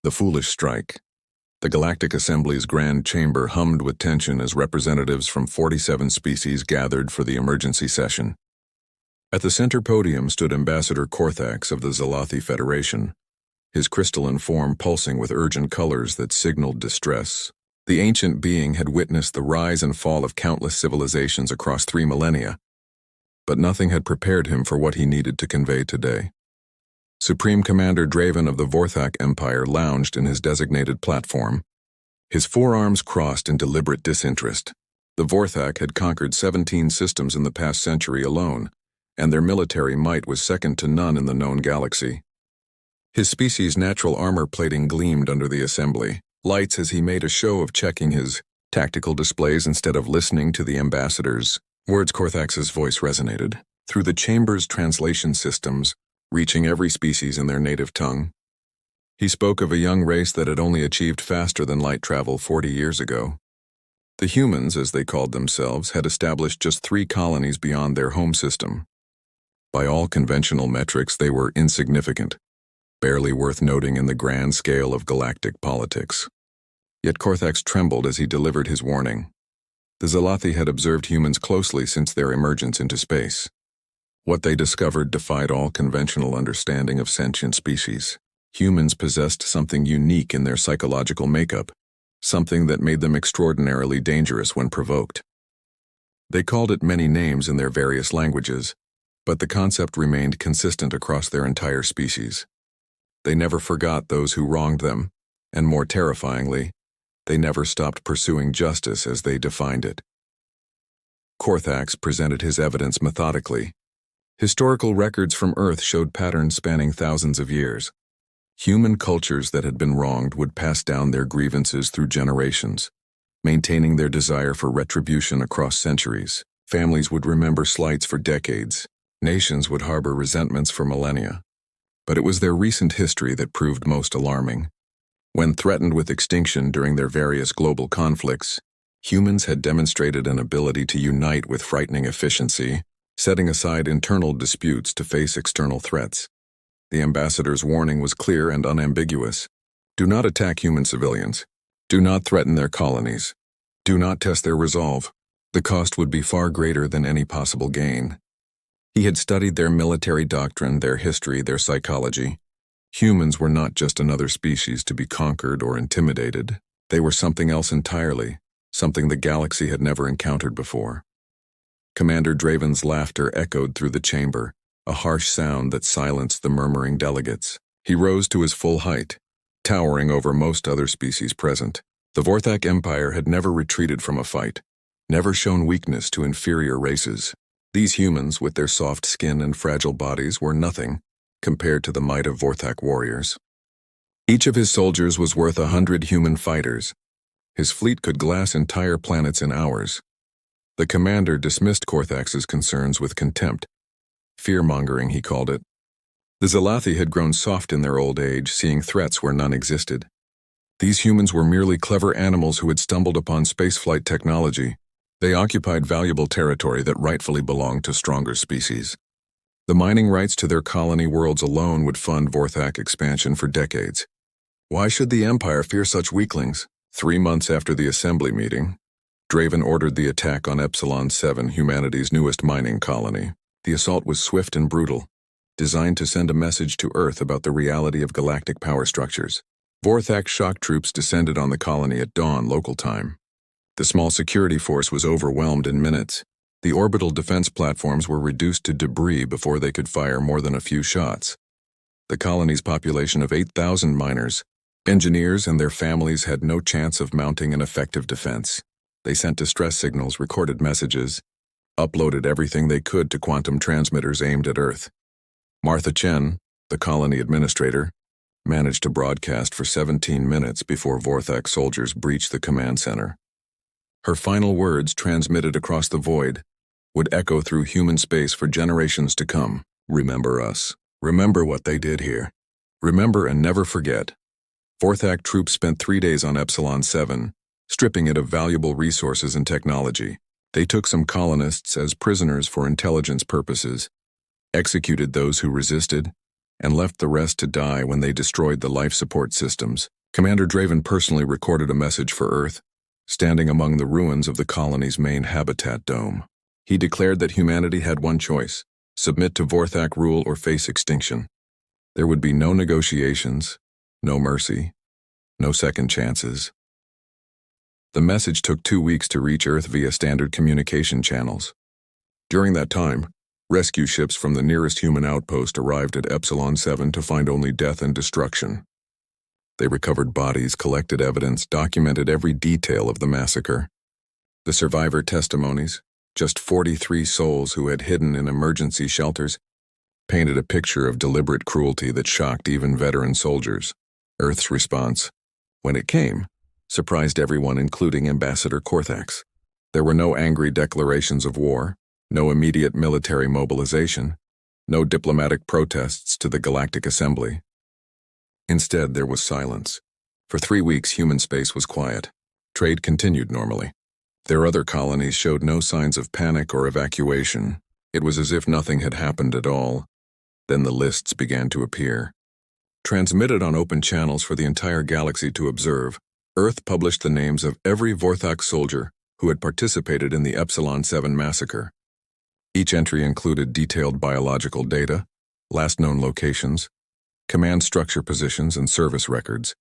The foolish strike. The Galactic Assembly's grand chamber hummed with tension as representatives from 47 species gathered for the emergency session. At the center podium stood Ambassador Korthax of the Zalathi Federation, his crystalline form pulsing with urgent colors that signaled distress. The ancient being had witnessed the rise and fall of countless civilizations across 3 millennia, but nothing had prepared him for what he needed to convey today. Supreme Commander Draven of the Vorthak Empire lounged in his designated platform, his forearms crossed in deliberate disinterest. The Vorthak had conquered 17 systems in the past century alone, and their military might was second to none in the known galaxy. His species' natural armor plating gleamed under the assembly, lights as he made a show of checking his tactical displays instead of listening to the ambassadors. Words. Korthax's voice resonated through the chamber's translation systems, reaching every species in their native tongue. He spoke of a young race that had only achieved faster than light travel 40 years ago. The humans, as they called themselves, had established just 3 colonies beyond their home system. By all conventional metrics, they were insignificant, barely worth noting in the grand scale of galactic politics. Yet Korthax trembled as he delivered his warning. The Zalathi had observed humans closely since their emergence into space. What they discovered defied all conventional understanding of sentient species. Humans possessed something unique in their psychological makeup, something that made them extraordinarily dangerous when provoked. They called it many names in their various languages, but the concept remained consistent across their entire species. They never forgot those who wronged them, and more terrifyingly, they never stopped pursuing justice as they defined it. Korthax presented his evidence methodically. Historical records from Earth showed patterns spanning thousands of years. Human cultures that had been wronged would pass down their grievances through generations, maintaining their desire for retribution across centuries. Families would remember slights for decades. Nations would harbor resentments for millennia. But it was their recent history that proved most alarming. When threatened with extinction during their various global conflicts, humans had demonstrated an ability to unite with frightening efficiency, setting aside internal disputes to face external threats. The ambassador's warning was clear and unambiguous. Do not attack human civilians. Do not threaten their colonies. Do not test their resolve. The cost would be far greater than any possible gain. He had studied their military doctrine, their history, their psychology. Humans were not just another species to be conquered or intimidated. They were something else entirely, something the galaxy had never encountered before. Commander Draven's laughter echoed through the chamber, a harsh sound that silenced the murmuring delegates. He rose to his full height, towering over most other species present. The Vorthak Empire had never retreated from a fight, never shown weakness to inferior races. These humans, with their soft skin and fragile bodies, were nothing compared to the might of Vorthak warriors. Each of his soldiers was worth 100 human fighters. His fleet could glass entire planets in hours. The commander dismissed Korthax's concerns with contempt. Fear-mongering, he called it. The Zalathi had grown soft in their old age, seeing threats where none existed. These humans were merely clever animals who had stumbled upon spaceflight technology. They occupied valuable territory that rightfully belonged to stronger species. The mining rights to their colony worlds alone would fund Vorthak expansion for decades. Why should the Empire fear such weaklings? 3 months after the assembly meeting, Draven ordered the attack on Epsilon 7, humanity's newest mining colony. The assault was swift and brutal, designed to send a message to Earth about the reality of galactic power structures. Vorthak shock troops descended on the colony at dawn local time. The small security force was overwhelmed in minutes. The orbital defense platforms were reduced to debris before they could fire more than a few shots. The colony's population of 8,000 miners, engineers, and their families had no chance of mounting an effective defense. They sent distress signals, recorded messages, uploaded everything they could to quantum transmitters aimed at Earth. Martha Chen, the colony administrator, managed to broadcast for 17 minutes before Vorthak soldiers breached the command center. Her final words, transmitted across the void, would echo through human space for generations to come. Remember us. Remember what they did here. Remember and never forget. Vorthak troops spent 3 days on Epsilon 7, stripping it of valuable resources and technology. They took some colonists as prisoners for intelligence purposes, executed those who resisted, and left the rest to die when they destroyed the life support systems. Commander Draven personally recorded a message for Earth, standing among the ruins of the colony's main habitat dome. He declared that humanity had one choice: submit to Vorthak rule or face extinction. There would be no negotiations, no mercy, no second chances. The message took 2 weeks to reach Earth via standard communication channels. During that time, rescue ships from the nearest human outpost arrived at Epsilon 7 to find only death and destruction. They recovered bodies, collected evidence, documented every detail of the massacre. The survivor testimonies, just 43 souls who had hidden in emergency shelters, painted a picture of deliberate cruelty that shocked even veteran soldiers. Earth's response, when it came, surprised everyone, including Ambassador Korthax. There were no angry declarations of war, no immediate military mobilization, no diplomatic protests to the Galactic Assembly. Instead, there was silence. For 3 weeks, human space was quiet. Trade continued normally. Their other colonies showed no signs of panic or evacuation. It was as if nothing had happened at all. Then the lists began to appear. Transmitted on open channels for the entire galaxy to observe, Earth published the names of every Vorthak soldier who had participated in the Epsilon 7 massacre. Each entry included detailed biological data, last known locations, command structure positions, and service records.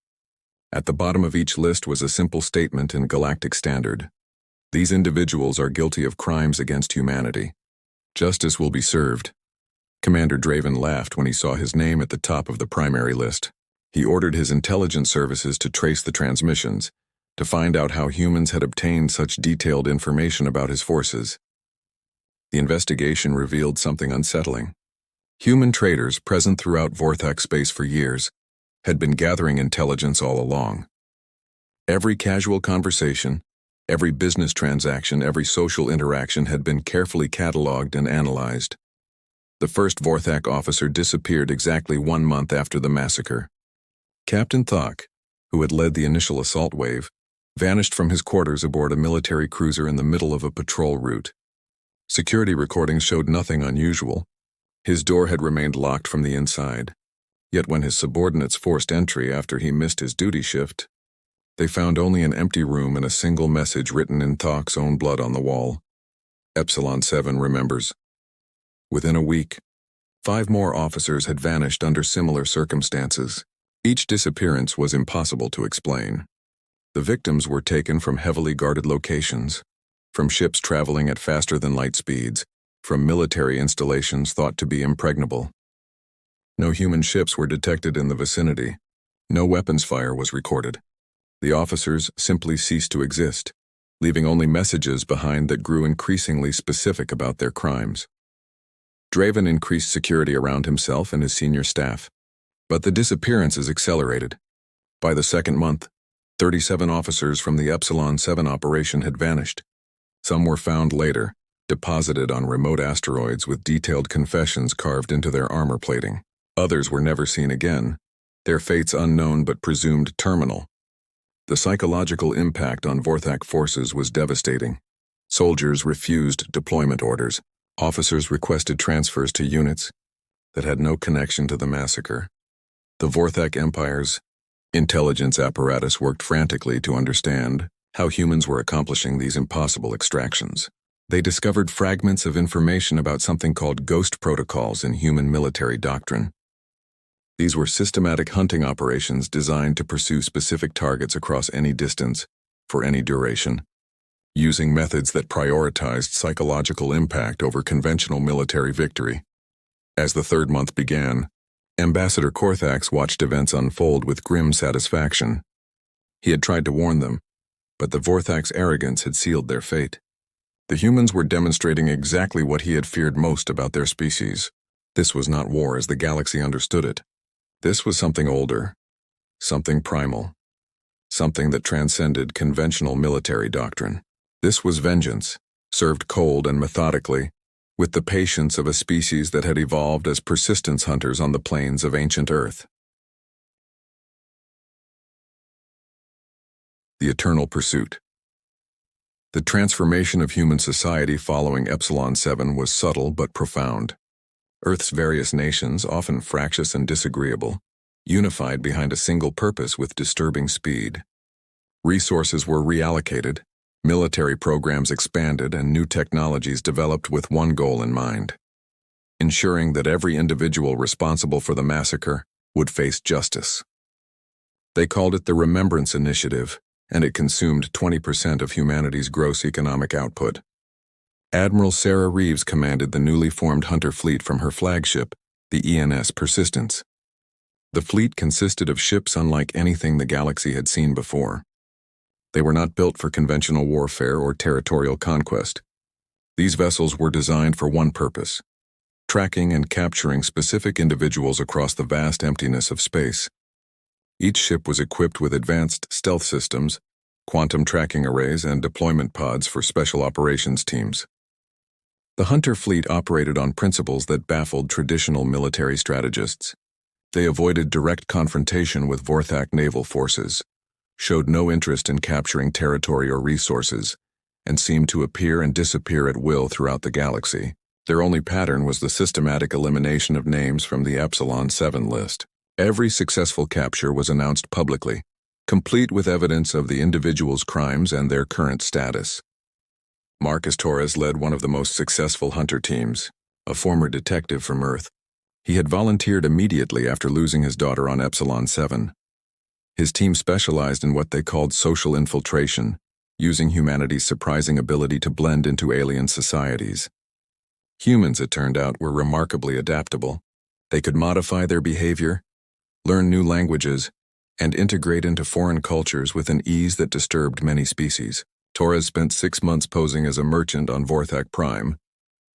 At the bottom of each list was a simple statement in Galactic Standard. These individuals are guilty of crimes against humanity. Justice will be served. Commander Draven laughed when he saw his name at the top of the primary list. He ordered his intelligence services to trace the transmissions, to find out how humans had obtained such detailed information about his forces. The investigation revealed something unsettling. Human traders present throughout Vorthak space for years had been gathering intelligence all along. Every casual conversation, every business transaction, every social interaction had been carefully cataloged and analyzed. The first Vorthak officer disappeared exactly 1 month after the massacre. Captain Thok, who had led the initial assault wave, vanished from his quarters aboard a military cruiser in the middle of a patrol route. Security recordings showed nothing unusual. His door had remained locked from the inside. Yet when his subordinates forced entry after he missed his duty shift, they found only an empty room and a single message written in Thok's own blood on the wall. Epsilon 7 remembers. Within a week, 5 more officers had vanished under similar circumstances. Each disappearance was impossible to explain. The victims were taken from heavily guarded locations, from ships traveling at faster than light speeds, from military installations thought to be impregnable. No human ships were detected in the vicinity. No weapons fire was recorded. The officers simply ceased to exist, leaving only messages behind that grew increasingly specific about their crimes. Draven increased security around himself and his senior staff, but the disappearances accelerated. By the second month, 37 officers from the Epsilon 7 operation had vanished. Some were found later, deposited on remote asteroids with detailed confessions carved into their armor plating. Others were never seen again, their fates unknown but presumed terminal. The psychological impact on Vorthak forces was devastating. Soldiers refused deployment orders. Officers requested transfers to units that had no connection to the massacre. The Vorthak Empire's intelligence apparatus worked frantically to understand how humans were accomplishing these impossible extractions. They discovered fragments of information about something called ghost protocols in human military doctrine. These were systematic hunting operations designed to pursue specific targets across any distance, for any duration, using methods that prioritized psychological impact over conventional military victory. As the third month began, Ambassador Korthax watched events unfold with grim satisfaction. He had tried to warn them, but the Vorthak's arrogance had sealed their fate. The humans were demonstrating exactly what he had feared most about their species. This was not war as the galaxy understood it. This was something older, something primal, something that transcended conventional military doctrine. This was vengeance, served cold and methodically, with the patience of a species that had evolved as persistence hunters on the plains of ancient Earth. The eternal pursuit. The transformation of human society following Epsilon 7 was subtle but profound. Earth's various nations, often fractious and disagreeable, unified behind a single purpose with disturbing speed. Resources were reallocated, military programs expanded, and new technologies developed with one goal in mind: ensuring that every individual responsible for the massacre would face justice. They called it the Remembrance Initiative, and it consumed 20% of humanity's gross economic output. Admiral Sarah Reeves commanded the newly formed Hunter fleet from her flagship, the ENS Persistence. The fleet consisted of ships unlike anything the galaxy had seen before. They were not built for conventional warfare or territorial conquest. These vessels were designed for one purpose: tracking and capturing specific individuals across the vast emptiness of space. Each ship was equipped with advanced stealth systems, quantum tracking arrays, and deployment pods for special operations teams. The Hunter fleet operated on principles that baffled traditional military strategists. They avoided direct confrontation with Vorthak naval forces, showed no interest in capturing territory or resources, and seemed to appear and disappear at will throughout the galaxy. Their only pattern was the systematic elimination of names from the Epsilon 7 list. Every successful capture was announced publicly, complete with evidence of the individual's crimes and their current status. Marcus Torres led one of the most successful Hunter teams, a former detective from Earth. He had volunteered immediately after losing his daughter on Epsilon 7. His team specialized in what they called social infiltration, using humanity's surprising ability to blend into alien societies. Humans, it turned out, were remarkably adaptable. They could modify their behavior, learn new languages, and integrate into foreign cultures with an ease that disturbed many species. Torres spent 6 months posing as a merchant on Vorthak Prime,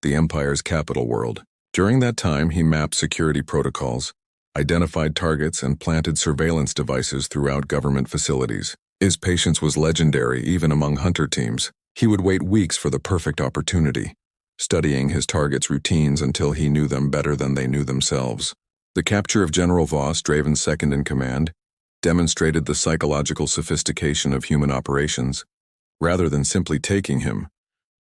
the Empire's capital world. During that time, he mapped security protocols, identified targets, and planted surveillance devices throughout government facilities. His patience was legendary even among Hunter teams. He would wait weeks for the perfect opportunity, studying his targets' routines until he knew them better than they knew themselves. The capture of General Voss, Draven's second-in-command, demonstrated the psychological sophistication of human operations. Rather than simply taking him,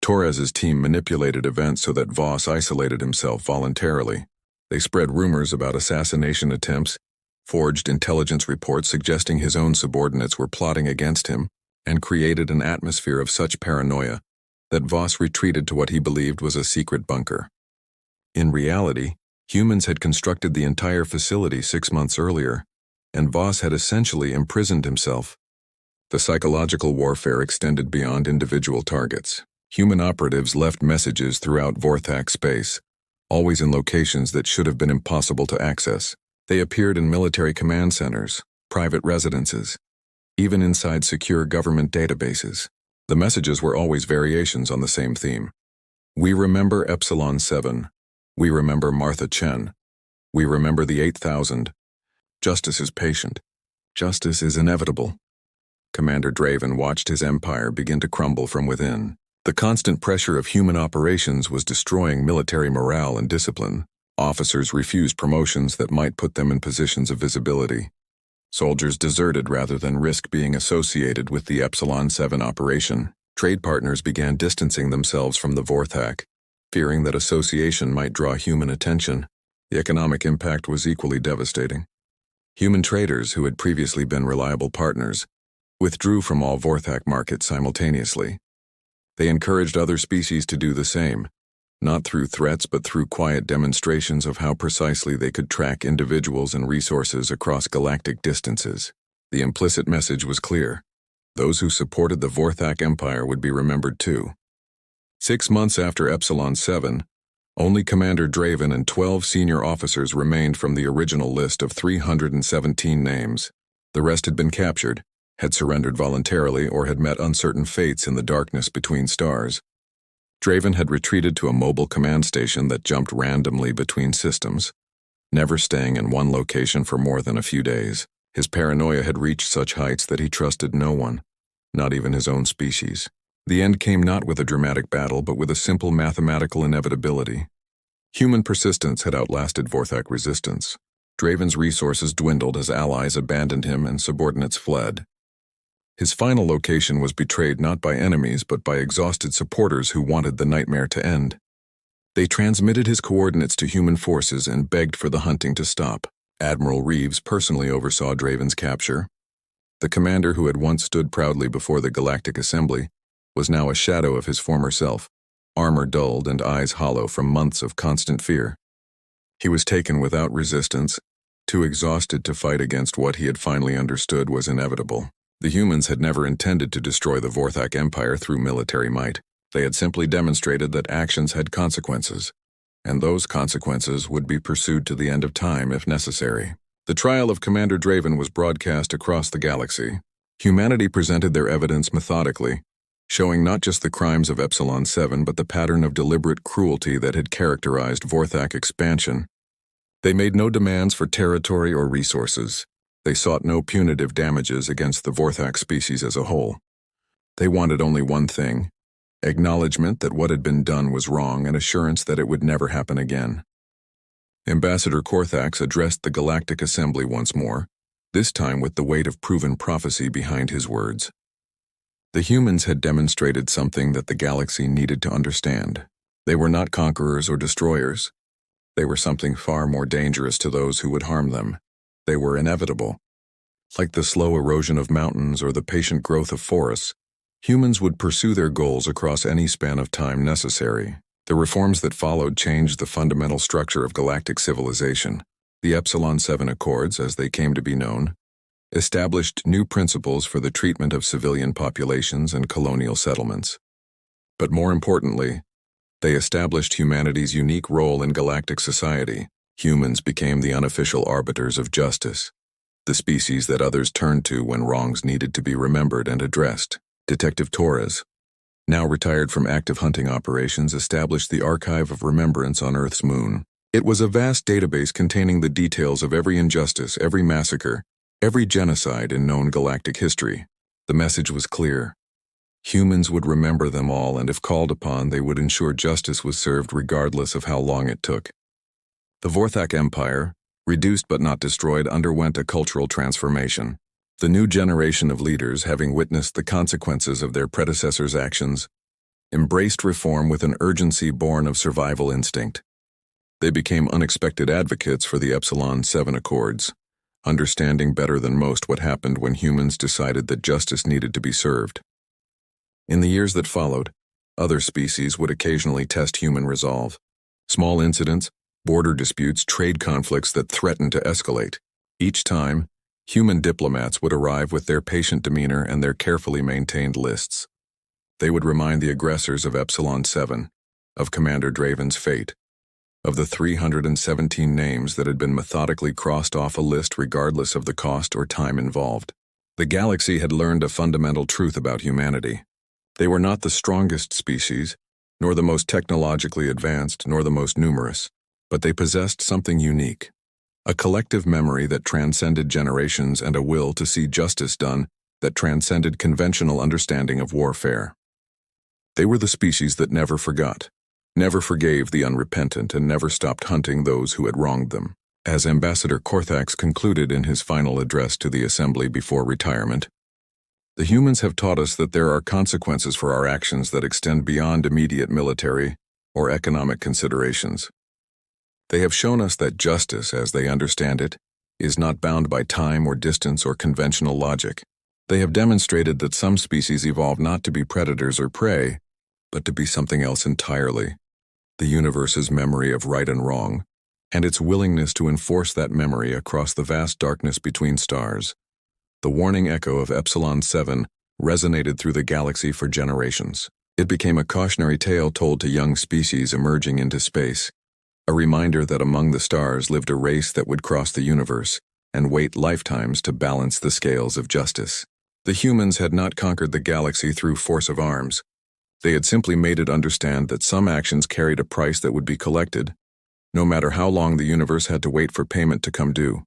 Torres's team manipulated events so that Voss isolated himself voluntarily. They spread rumors about assassination attempts, forged intelligence reports suggesting his own subordinates were plotting against him, and created an atmosphere of such paranoia that Voss retreated to what he believed was a secret bunker. In reality, humans had constructed the entire facility 6 months earlier, and Voss had essentially imprisoned himself. The psychological warfare extended beyond individual targets. Human operatives left messages throughout Vorthak space, always in locations that should have been impossible to access. They appeared in military command centers, private residences, even inside secure government databases. The messages were always variations on the same theme. We remember Epsilon 7. We remember Martha Chen. We remember the 8,000. Justice is patient. Justice is inevitable. Commander Draven watched his empire begin to crumble from within. The constant pressure of human operations was destroying military morale and discipline. Officers refused promotions that might put them in positions of visibility. Soldiers deserted rather than risk being associated with the Epsilon 7 operation. Trade partners began distancing themselves from the Vorthak, fearing that association might draw human attention. The economic impact was equally devastating. Human traders, who had previously been reliable partners, withdrew from all Vorthak markets simultaneously. They encouraged other species to do the same, not through threats but through quiet demonstrations of how precisely they could track individuals and resources across galactic distances. The implicit message was clear: those who supported the Vorthak Empire would be remembered too. 6 months after Epsilon 7, only Commander Draven and 12 senior officers remained from the original list of 317 names. The rest had been captured, had surrendered voluntarily, or had met uncertain fates in the darkness between stars. Draven had retreated to a mobile command station that jumped randomly between systems, never staying in one location for more than a few days. His paranoia had reached such heights that he trusted no one, not even his own species. The end came not with a dramatic battle, but with a simple mathematical inevitability. Human persistence had outlasted Vorthak resistance. Draven's resources dwindled as allies abandoned him and subordinates fled. His final location was betrayed not by enemies but by exhausted supporters who wanted the nightmare to end. They transmitted his coordinates to human forces and begged for the hunting to stop. Admiral Reeves personally oversaw Draven's capture. The commander who had once stood proudly before the Galactic Assembly was now a shadow of his former self, armor dulled and eyes hollow from months of constant fear. He was taken without resistance, too exhausted to fight against what he had finally understood was inevitable. The humans had never intended to destroy the Vorthak Empire through military might. They had simply demonstrated that actions had consequences, and those consequences would be pursued to the end of time if necessary. The trial of Commander Draven was broadcast across the galaxy. Humanity presented their evidence methodically, showing not just the crimes of Epsilon 7 but the pattern of deliberate cruelty that had characterized Vorthak expansion. They made no demands for territory or resources. They sought no punitive damages against the Vorthak species as a whole. They wanted only one thing: acknowledgement that what had been done was wrong and assurance that it would never happen again. Ambassador Korthax addressed the Galactic Assembly once more, this time with the weight of proven prophecy behind his words. The humans had demonstrated something that the galaxy needed to understand. They were not conquerors or destroyers. They were something far more dangerous to those who would harm them. They were inevitable. Like the slow erosion of mountains or the patient growth of forests, humans would pursue their goals across any span of time necessary. The reforms that followed changed the fundamental structure of galactic civilization. The Epsilon 7 Accords, as they came to be known, established new principles for the treatment of civilian populations and colonial settlements. But more importantly, they established humanity's unique role in galactic society. Humans became the unofficial arbiters of justice, the species that others turned to when wrongs needed to be remembered and addressed. Detective Torres, now retired from active hunting operations, established the Archive of Remembrance on Earth's moon. It was a vast database containing the details of every injustice, every massacre, every genocide in known galactic history. The message was clear. Humans would remember them all, and if called upon, they would ensure justice was served regardless of how long it took. The Vorthak Empire, reduced but not destroyed, underwent a cultural transformation. The new generation of leaders, having witnessed the consequences of their predecessors' actions, embraced reform with an urgency born of survival instinct. They became unexpected advocates for the Epsilon 7 Accords, understanding better than most what happened when humans decided that justice needed to be served. In the years that followed, other species would occasionally test human resolve. Small incidents, border disputes, trade conflicts that threatened to escalate. Each time, human diplomats would arrive with their patient demeanor and their carefully maintained lists. They would remind the aggressors of Epsilon 7, of Commander Draven's fate, of the 317 names that had been methodically crossed off a list regardless of the cost or time involved. The galaxy had learned a fundamental truth about humanity. They were not the strongest species, nor the most technologically advanced, nor the most numerous, but they possessed something unique. A collective memory that transcended generations and a will to see justice done that transcended conventional understanding of warfare. They were the species that never forgot, never forgave the unrepentant, and never stopped hunting those who had wronged them. As Ambassador Korthax concluded in his final address to the Assembly before retirement, the humans have taught us that there are consequences for our actions that extend beyond immediate military or economic considerations. They have shown us that justice, as they understand it, is not bound by time or distance or conventional logic. They have demonstrated that some species evolve not to be predators or prey, but to be something else entirely: the universe's memory of right and wrong, and its willingness to enforce that memory across the vast darkness between stars. The warning echo of Epsilon 7 resonated through the galaxy for generations. It became a cautionary tale told to young species emerging into space, a reminder that among the stars lived a race that would cross the universe and wait lifetimes to balance the scales of justice. The humans had not conquered the galaxy through force of arms. They had simply made it understand that some actions carried a price that would be collected, no matter how long the universe had to wait for payment to come due.